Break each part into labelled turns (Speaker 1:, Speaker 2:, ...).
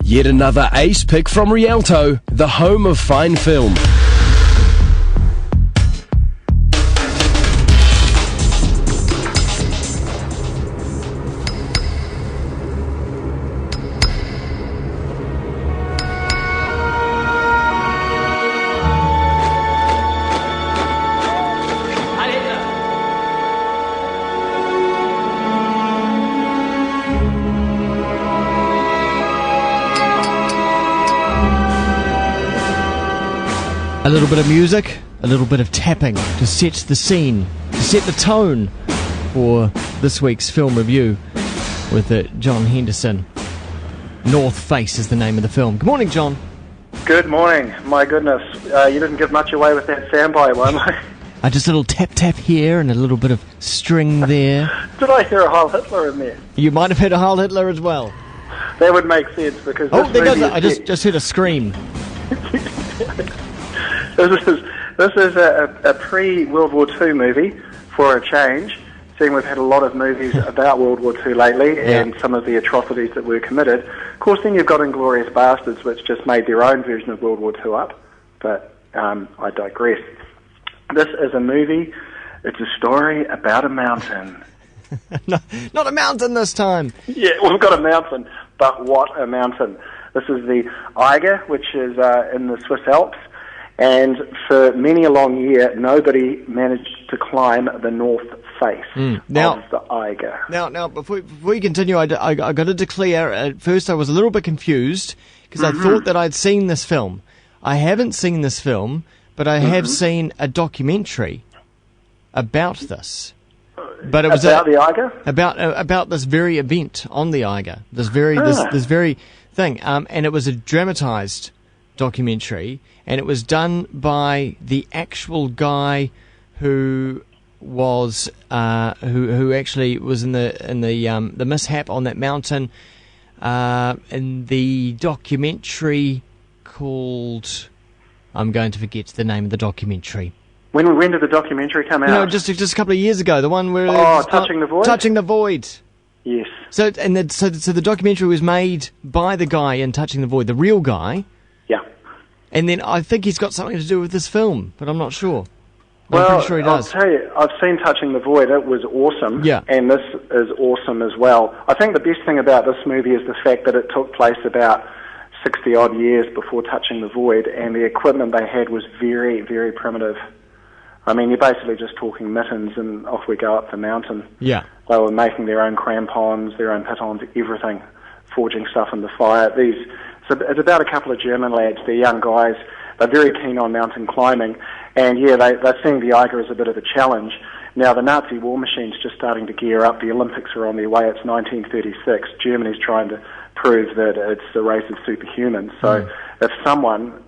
Speaker 1: Yet another ace pick from Rialto, the home of fine film.
Speaker 2: A little bit of music, a little bit of tapping to set the scene, to set the tone for this week's film review with John Henderson. North Face is the name of the film. Good morning, John.
Speaker 3: Good morning. My goodness, you didn't give much away with that soundbite, Wammo.
Speaker 2: Just a little tap here and a little bit of string there.
Speaker 3: Did I hear a Heil Hitler in there?
Speaker 2: You might have heard a Heil Hitler as well.
Speaker 3: That would make sense because
Speaker 2: there goes. I just heard a scream.
Speaker 3: This is a pre-World War II movie, for a change, seeing we've had a lot of movies about World War II lately and some of the atrocities that were committed. Of course, then you've got Inglourious Bastards, which just made their own version of World War II up, but I digress. This is a movie, it's a story about a mountain.
Speaker 2: No, not a mountain this time.
Speaker 3: Yeah, we've got a mountain, but what a mountain. This is the EIGER, which is in the Swiss Alps. And for many a long year, nobody managed to climb the North Face of the EIGER.
Speaker 2: Now, before we continue, I got to declare, at first I was a little bit confused, because I thought that I'd seen this film. I haven't seen this film, but I have seen a documentary about this. But it was
Speaker 3: about the EIGER?
Speaker 2: About this very event on the EIGER, this very thing. And it was a dramatised documentary, and it was done by the actual guy who was who actually was in the mishap on that mountain, in the documentary called, I'm going to forget the name of the documentary.
Speaker 3: When did the documentary come out?
Speaker 2: No, just a couple of years ago. The one where
Speaker 3: Touching the Void.
Speaker 2: Touching the Void.
Speaker 3: Yes.
Speaker 2: So the documentary was made by the guy in Touching the Void, the real guy.
Speaker 3: Yeah.
Speaker 2: And then I think he's got something to do with this film, but I'm not sure.
Speaker 3: Well,
Speaker 2: I'm pretty sure he does.
Speaker 3: I'll tell you, I've seen Touching the Void. It was awesome.
Speaker 2: Yeah.
Speaker 3: And this is awesome as well. I think the best thing about this movie is the fact that it took place about 60-odd years before Touching the Void, and the equipment they had was very, very primitive. I mean, you're basically just talking mittens, and off we go up the mountain.
Speaker 2: Yeah.
Speaker 3: They were making their own crampons, their own pitons, everything, forging stuff in the fire. It's about a couple of German lads. They're young guys. They're very keen on mountain climbing. And, they're seeing the EIGER as a bit of a challenge. Now, the Nazi war machine's just starting to gear up. The Olympics are on their way. It's 1936. Germany's trying to prove that it's a race of superhumans. So if someone,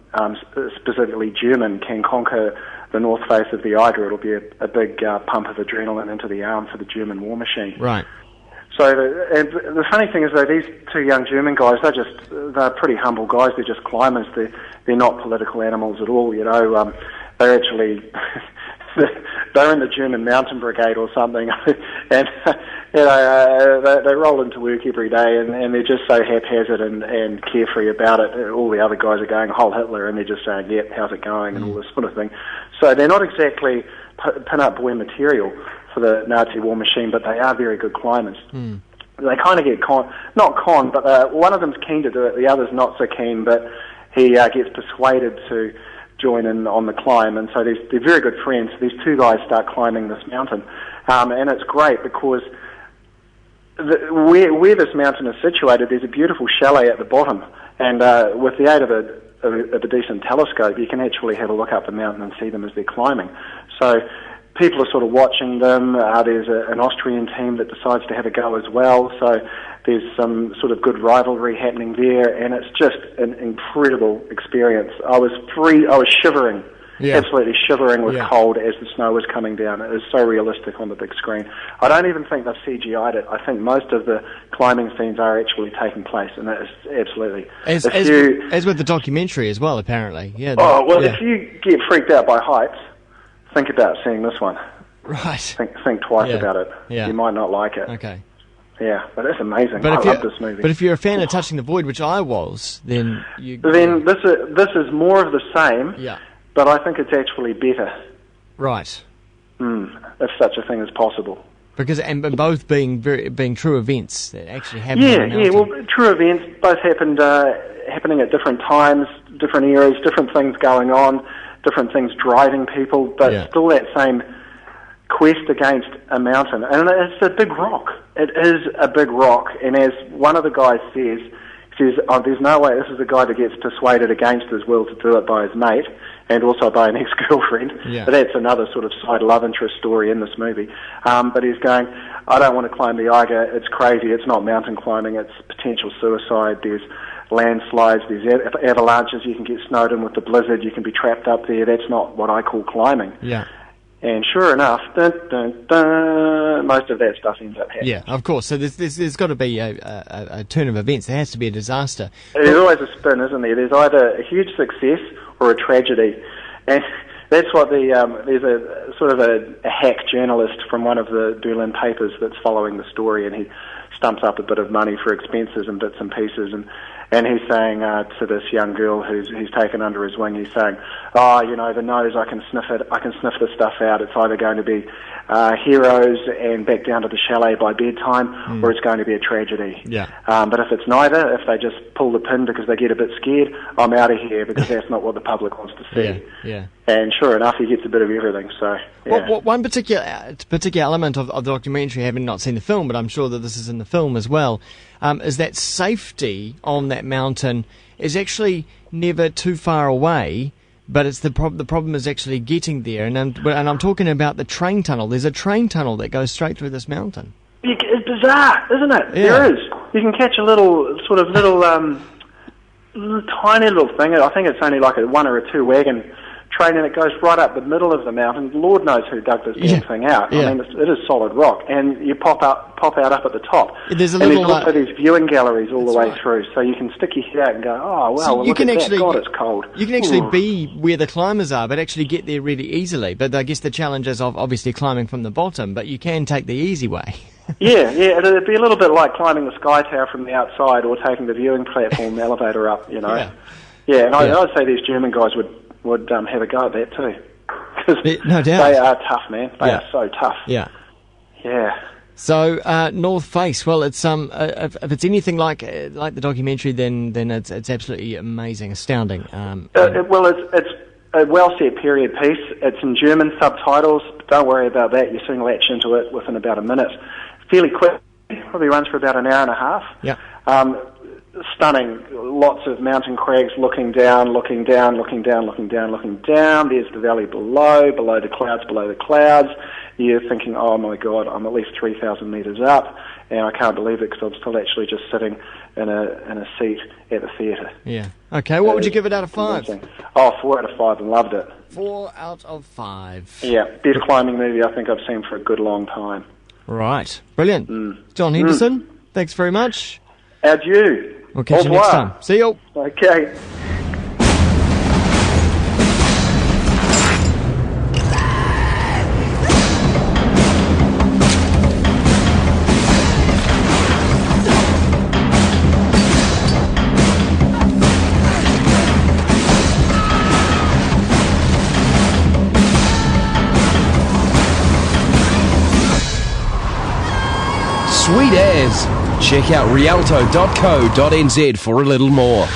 Speaker 3: specifically German, can conquer the North Face of the EIGER, it'll be a big pump of adrenaline into the arm for the German war machine.
Speaker 2: Right.
Speaker 3: So the funny thing is, though, these two young German guys, they're pretty humble guys. They're just climbers. They're not political animals at all, They're actually, they're in the German mountain brigade or something. And, they roll into work every day, and they're just so haphazard and carefree about it. All the other guys are going, Heil Hitler, and they're just saying, yep, how's it going, and all this sort of thing. So they're not exactly pin-up boy material for the Nazi war machine, but they are very good climbers. They kind of get but one of them's keen to do it, the other's not so keen, but he gets persuaded to join in on the climb, and so they're very good friends. These two guys start climbing this mountain, and it's great because where this mountain is situated, there's a beautiful chalet at the bottom, and with the aid of a decent telescope, you can actually have a look up the mountain and see them as they're climbing. So people are sort of watching them. There's an Austrian team that decides to have a go as well. So there's some sort of good rivalry happening there, and it's just an incredible experience. I was shivering, absolutely shivering with cold as the snow was coming down. It was so realistic on the big screen. I don't even think they've CGI'd it. I think most of the climbing scenes are actually taking place, and that is absolutely... As
Speaker 2: with the documentary as well, apparently. Yeah.
Speaker 3: If you get freaked out by heights, think about seeing this one.
Speaker 2: Right.
Speaker 3: Think twice about it.
Speaker 2: Yeah.
Speaker 3: You might not like it.
Speaker 2: Okay.
Speaker 3: Yeah, but it's amazing.
Speaker 2: But
Speaker 3: I love this movie.
Speaker 2: But if you're a fan of Touching the Void, which I was, then
Speaker 3: this is more of the same.
Speaker 2: Yeah.
Speaker 3: But I think it's actually better.
Speaker 2: Right.
Speaker 3: If such a thing is possible.
Speaker 2: Because and both being true events that actually happened.
Speaker 3: Yeah. Well, true events both happening at different times, different eras, different things going on, different things driving people, but still that same quest against a mountain. And it's a big rock. It is a big rock. And as one of the guys says, there's no way this is a guy that gets persuaded against his will to do it by his mate and also by an ex-girlfriend.
Speaker 2: Yeah.
Speaker 3: But that's another sort of side love interest story in this movie. But he's going, I don't want to climb the Eiger. It's crazy. It's not mountain climbing. It's potential suicide. There's landslides. There's avalanches. You can get snowed in with the blizzard. You can be trapped up there. That's not what I call climbing.
Speaker 2: Yeah.
Speaker 3: And sure enough, dun, dun, dun, most of that stuff ends up happening.
Speaker 2: Yeah, of course. So there's got to be a turn of events. There has to be a disaster.
Speaker 3: There's always a spin, isn't there? There's either a huge success or a tragedy. And that's what there's a sort of a hack journalist from one of the Berlin papers that's following the story, and he stumps up a bit of money for expenses and bits and pieces, and he's saying to this young girl who's taken under his wing, he's saying, the nose, I can sniff the stuff out. It's either going to be heroes and back down to the chalet by bedtime, or it's going to be a tragedy.
Speaker 2: Yeah.
Speaker 3: But if it's neither, if they just pull the pin because they get a bit scared, I'm out of here because that's not what the public wants to see.
Speaker 2: Yeah.
Speaker 3: And sure enough, he gets a bit of everything. So, yeah.
Speaker 2: Well, one particular element of the documentary, having not seen the film, but I'm sure that this is in the film as well, is that safety on that mountain is actually never too far away. But it's the problem is actually getting there, and I'm talking about the train tunnel. There's a train tunnel that goes straight through this mountain.
Speaker 3: It's bizarre, isn't it?
Speaker 2: Yeah.
Speaker 3: There is. You can catch a little tiny little thing. I think it's only like a 1 or a 2 wagon train, and it goes right up the middle of the mountain. Lord knows who dug this damn thing out.
Speaker 2: Yeah.
Speaker 3: I mean, it is solid rock, and you pop out up at the top.
Speaker 2: There's
Speaker 3: there's also these viewing galleries all the way through, so you can stick your head out and go, oh, wow,
Speaker 2: so
Speaker 3: well, look at that. God, it's cold.
Speaker 2: You can actually be where the climbers are, but actually get there really easily. But I guess the challenge is of obviously climbing from the bottom, but you can take the easy way.
Speaker 3: Yeah, it'd be a little bit like climbing the Sky Tower from the outside or taking the viewing platform elevator up,
Speaker 2: Yeah.
Speaker 3: Yeah, and I'd say these German guys would have a go at that too. 'Cause
Speaker 2: no doubt.
Speaker 3: they are tough, man. They are so tough.
Speaker 2: Yeah.
Speaker 3: Yeah.
Speaker 2: So North Face, well, it's if it's anything like the documentary, then it's absolutely amazing, astounding.
Speaker 3: Well, it's a well set period piece. It's in German subtitles. Don't worry about that. You soon latch into it within about a minute. Fairly quick. Probably runs for about an hour and a half.
Speaker 2: Yeah.
Speaker 3: Stunning. Lots of mountain crags looking down, looking down, looking down, looking down, looking down. There's the valley below the clouds, below the clouds. You're thinking, oh my God, I'm at least 3,000 metres up, and I can't believe it because I'm still actually just sitting in a seat at the theatre.
Speaker 2: Yeah. Okay, what would you give it out of 5?
Speaker 3: Amazing. Oh, 4 out of 5, and loved it.
Speaker 2: 4 out of 5.
Speaker 3: Yeah, best climbing movie I think I've seen for a good long time.
Speaker 2: Right. Brilliant. John Henderson, thanks very much.
Speaker 3: Adieu.
Speaker 2: We'll catch you next time. See you.
Speaker 3: Okay.
Speaker 1: Sweet as. Check out rialto.co.nz for a little more.